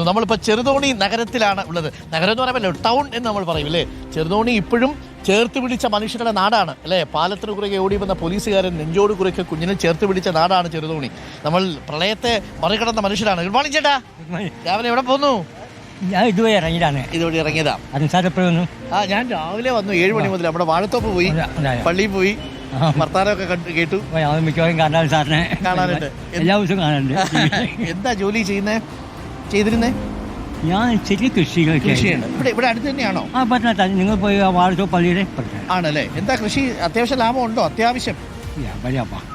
നമ്മളിപ്പോൾ ചെറുതോണി നഗരത്തിലാണ് ഉള്ളത്. നഗരം എന്ന് പറയുമ്പോൾ ടൗൺ എന്ന് നമ്മൾ പറയും അല്ലേ. ചെറുതോണി ഇപ്പോഴും ചേർത്ത് പിടിച്ച മനുഷ്യരുടെ നാടാണ് അല്ലേ. പാലത്തിന് കുറുകെ ഓടി വന്ന പോലീസുകാരൻ നെഞ്ചോട് കുറുക്കെ കുഞ്ഞിനെ ചേർത്ത് പിടിച്ച നാടാണ് ചെറുതോണി. നമ്മൾ പ്രളയത്തെ മറികടന്ന മനുഷ്യരാണ്. ഗുഡ് മോർണിംഗ് ചേട്ടാ. രാവിലെ എവിടെ പോന്നു? ഞാൻ ഇതുവഴി ഇറങ്ങിയതാണ്. ഇതുവഴി ഇറങ്ങിയതാ. ഞാൻ രാവിലെ വന്നു 7 മണി മുതൽ. നമ്മുടെ വാഴത്തോപ്പ് പോയി, പള്ളിയിൽ പോയി, വർത്താനമൊക്കെ കേട്ടു. മിക്കവാറും കാണാൻ സാറിനെ കാണാനുണ്ട്. എല്ലാ ദിവസവും കാണാനുണ്ട്. എന്താ ജോലി ചെയ്തിരുന്നേ? ഞാൻ ചെറിയ കൃഷിയാണ്. ഇവിടെ അടുത്ത് തന്നെയാണോ? ആ പറ്റണ നിങ്ങൾ പോയി വാഴത്തോപ്പ് പള്ളിയുടെ ആണല്ലേ. എന്താ കൃഷി അത്യാവശ്യം ലാഭം ഉണ്ടോ? അത്യാവശ്യം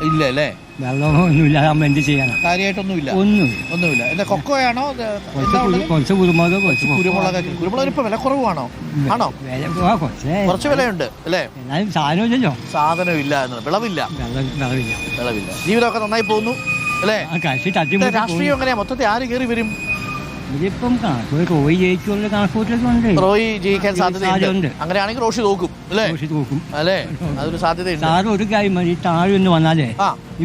ഇല്ല അല്ലേ. വെള്ളമൊന്നുമില്ല, എന്ത് ചെയ്യാനാ? കാര്യമായിട്ടൊന്നുമില്ല. ഒന്നുമില്ല. എന്താ കൊക്കോയാണോ? കുറച്ച് കുരുമുളക് കുരുമുളക് ഇപ്പൊ വില കുറവാണോ? ആണോ? കുറച്ച് വിലയുണ്ട് അല്ലേ. എന്നാലും സാധനമില്ലല്ലോ. സാധനം ഇല്ല, വിളവില്ല. ജീവിതമൊക്കെ നന്നായി പോകുന്നു അല്ലേ. രാഷ്ട്രീയം എങ്ങനെയാ മൊത്തത്തിൽ ആര് കയറി വരും? ഇതിപ്പം റോയി ജയിക്കുള്ള കണക്കൂട്ടലൊക്കെ ഉണ്ട്. റോയി ജയിക്കാൻ സാധ്യതയുണ്ട്. അങ്ങനെയാണെങ്കിൽ റോഷി തോക്കും അല്ലേ. അല്ലേ, അതൊരു സാധ്യതയുണ്ട്. സാറ് ഒരു കാര്യം മതി, താഴെ ഒന്ന് വന്നാലേ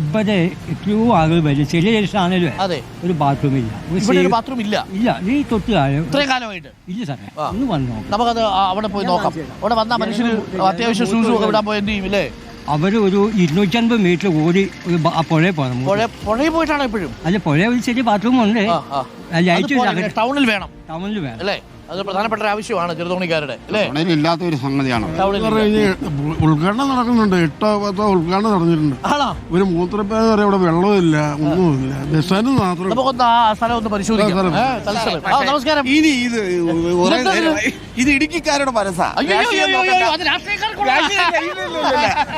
ഇവിടെ എത്രയോ ആളുകൾ വരും. ചെറിയ സ്ഥാനല്ലേ ഒരു ബാത്റൂം ഇല്ല. ബാത്റൂം ഇല്ല. ഈ തൊട്ട് താഴെ ഇത്രയും കാലമായിട്ട് ഇല്ല സാറേ. ഒന്ന് വന്നു നമുക്കത് അവിടെ പോയി നോക്കാം. അവിടെ വന്നാ മനുഷ്യന് അത്യാവശ്യം ഷൂസും ഒക്കെ വിടാൻ പോയി എന്ത് ചെയ്യും അല്ലേ. അവര് ഒരു 250 മീറ്റർ ഓടി പുഴയിൽ പോകണം. പുഴയിൽ പോയിട്ടാണ് ഇപ്പോഴും? അല്ല, പുഴ ഒരു ചെറിയ ബാത്റൂം ഉണ്ട്. ടൗണിൽ വേണം അല്ലേ. അത് പ്രധാനപ്പെട്ട ഒരു ആവശ്യമാണ് ചെറുതോണിക്കാരുടെ അല്ലേ. ഇല്ലാത്ത ഒരു സംഗതിയാണ്. ഉദ്ഘാടനം നടക്കുന്നുണ്ട്. 8-10 ഉദ്ഘാടനം നടന്നിട്ടുണ്ട്. ഒരു മൂത്രപ്പേര് വരെ ഇവിടെ വെള്ളമില്ല, ഒന്നുമില്ല. ബസ്സാനും മാത്രം. നമുക്കൊന്ന് ആ സ്ഥലം ഒന്ന് പരിശോധിക്കാം. നമസ്കാരം. ഇത് ഇടുക്കിക്കാരുടെ മനസ്സാ.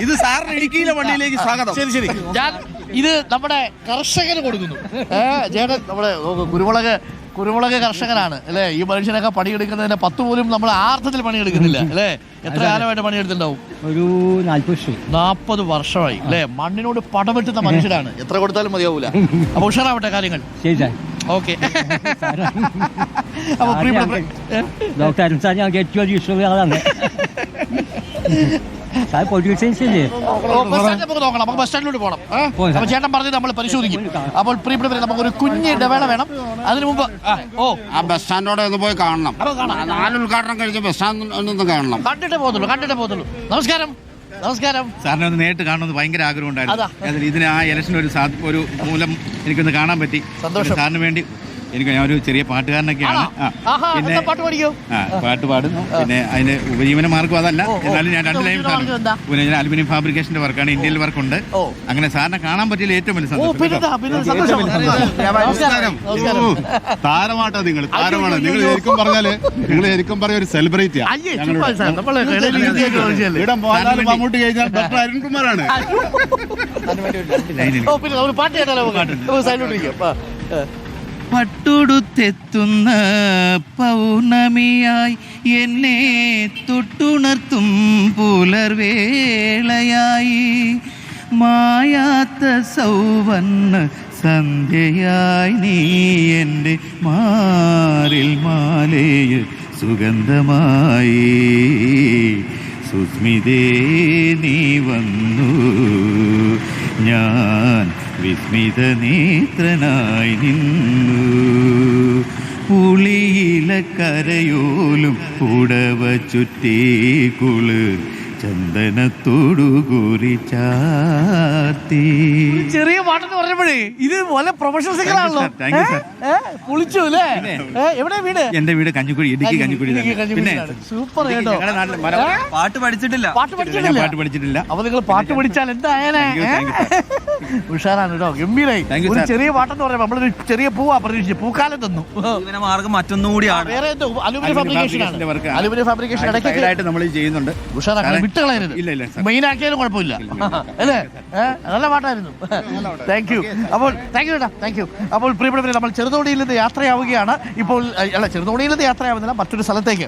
ഇത് സാറിന് ഇടുക്കിയിലെ വണ്ടിയിലേക്ക് സ്വാഗതം. ശരി. ഇത് നമ്മുടെ കർഷകന് കൊടുക്കുന്നു. ചേട്ടൻ നമ്മുടെ കുരുമുളക് കർഷകനാണ് അല്ലേ. ഈ മനുഷ്യനൊക്കെ പണിയെടുക്കുന്നതിന് 10 പോലും നമ്മൾ ആർത്ഥത്തിൽ പണിയെടുക്കുന്നില്ല അല്ലേ. എത്ര കാലമായിട്ട് പണിയെടുത്തിട്ടുണ്ടാവും? ഒരു 40 വർഷമായി അല്ലേ. മണ്ണിനോട് പടവെട്ടുന്ന മനുഷ്യരാണ്. എത്ര കൊടുത്താലും മതിയാവൂല. അപ്പൊ ഉഷാറാവട്ടെ കാര്യങ്ങൾ. ഓക്കെ. ഡോക്ടർ അരുൺ ഞാൻ ഏറ്റവും ഇഷ്ടമുള്ള ആളാണ്. നമുക്ക് ബസ് സ്റ്റാൻഡിലോട്ട് പോകണം. അപ്പൊ ചേട്ടൻ പറഞ്ഞത് നമ്മൾ പരിശോധിക്കും. അപ്പോൾ പ്രിയപ്പെട്ടവരെ, നമുക്കൊരു കുഞ്ഞ് ഇടവേള വേണം. അതിനു മുമ്പ് ആ ബസ് സ്റ്റാൻഡോടെ ഒന്ന് പോയി കാണണം. 4 ഉദ്ഘാടനം കഴിഞ്ഞ ബസ് സ്റ്റാൻഡ് കാണണം. കണ്ടിട്ടേ പോകുന്നുള്ളൂ. നമസ്കാരം. സാറിനെ ഒന്ന് നേരിട്ട് കാണുന്നത് ഭയങ്കര ആഗ്രഹം ഉണ്ടായിരുന്നു. ഇതിന് ആ ഇലക്ഷൻ ഒരു മൂലം എനിക്കൊന്ന് കാണാൻ പറ്റി. സന്തോഷം. സാറിന് വേണ്ടി ഞാൻ ഒരു ചെറിയ പാട്ടുകാരനൊക്കെയാണ്. പിന്നെ പാട്ട് പാടുന്നു. പിന്നെ അതിന്റെ ഉപജീവന മാർഗം അതല്ല, എന്നാലും ഞാൻ 2 ലൈൻ പിന്നെ ഞാൻ അലുമിനിയം ഫാബ്രിക്കേഷന്റെ വർക്കാണ്, ഇന്ത്യയിൽ വർക്കുണ്ട്. അങ്ങനെ സാറിനെ കാണാൻ പറ്റിയ ഏറ്റവും വലിയ നമസ്കാരം. താരമാട്ടോ നിങ്ങൾ. താരമാണ് നിങ്ങൾ. ശരിക്കും പറഞ്ഞ ഒരു സെലിബ്രിറ്റിയാണ്. മമ്മൂട്ടി കഴിഞ്ഞാൽ ഡോക്ടർ അരുൺകുമാറാണ്. പട്ടുടുത്തെത്തുന്ന പൗർണമിയായി എന്നെ തൊട്ടുണർത്തും പുലർവേളയായി മായാത്ത സൗവർണ്ണ സന്ധ്യയായി നീ എൻ്റെ മാറിൽ മാലയ സുഗന്ധമായി സുസ്മിതേ നീ വന്നു ഞാൻ വിസ്മിത നേത്രനായി നിന്നു പുളിയില കരയോലും പുടവ ചുറ്റി കുളിർ ചന്ദനത്തോടു കൂറി ചാർത്തി. ചെറിയ പാട്ടെന്ന് പറഞ്ഞപ്പോഴേ ഇത് പോലെ പ്രൊഫഷണൽ സിംഗറാണല്ലോ. പൊളിച്ചു അല്ലേ. എവിടെ വീട്? എന്റെ വീട് കഞ്ഞിക്കുഴി, ഇടുക്കി കഞ്ഞിക്കുഴി. പിന്നെ സൂപ്പർ കേട്ടോ. പാട്ട് പഠിച്ചിട്ടില്ല. അപ്പൊ നിങ്ങൾ പാട്ട് പഠിച്ചാൽ എന്തായാലേ ഉഷാറാണ് കേട്ടോ. ഗംഭീരായി. ഒരു ചെറിയ പാട്ടെന്ന് പറയുമ്പോൾ നമ്മളൊരു ചെറിയ പൂവാ പ്രതീക്ഷിച്ചു. പൂക്കാലം തന്നു. മാർഗം മറ്റൊന്നുകൂടിയാണ്. വേറെ എന്തോ അലുമിനിയം ഫാബ്രിക്കേഷൻ ഇടയ്ക്കായിട്ട് നമ്മൾ ചെയ്യുന്നുണ്ട്. ഉഷാറാണ്. വിട്ടുകളയരുത്. മെയിൻ ആക്കിയാലും കുഴപ്പമില്ല അല്ലേ. നല്ല പാട്ടായിരുന്നു. Thank you. അപ്പോൾ താങ്ക് യു. അപ്പോൾ പ്രിയപ്പെട്ടവരെ, നമ്മൾ ചെറുതോണിയിൽ നിന്ന് യാത്രയാവുകയാണ് ഇപ്പോൾ. ചെറുതോണിയിൽ നിന്ന് യാത്രയാവുന്നില്ല, മറ്റൊരു സ്ഥലത്തേക്ക്.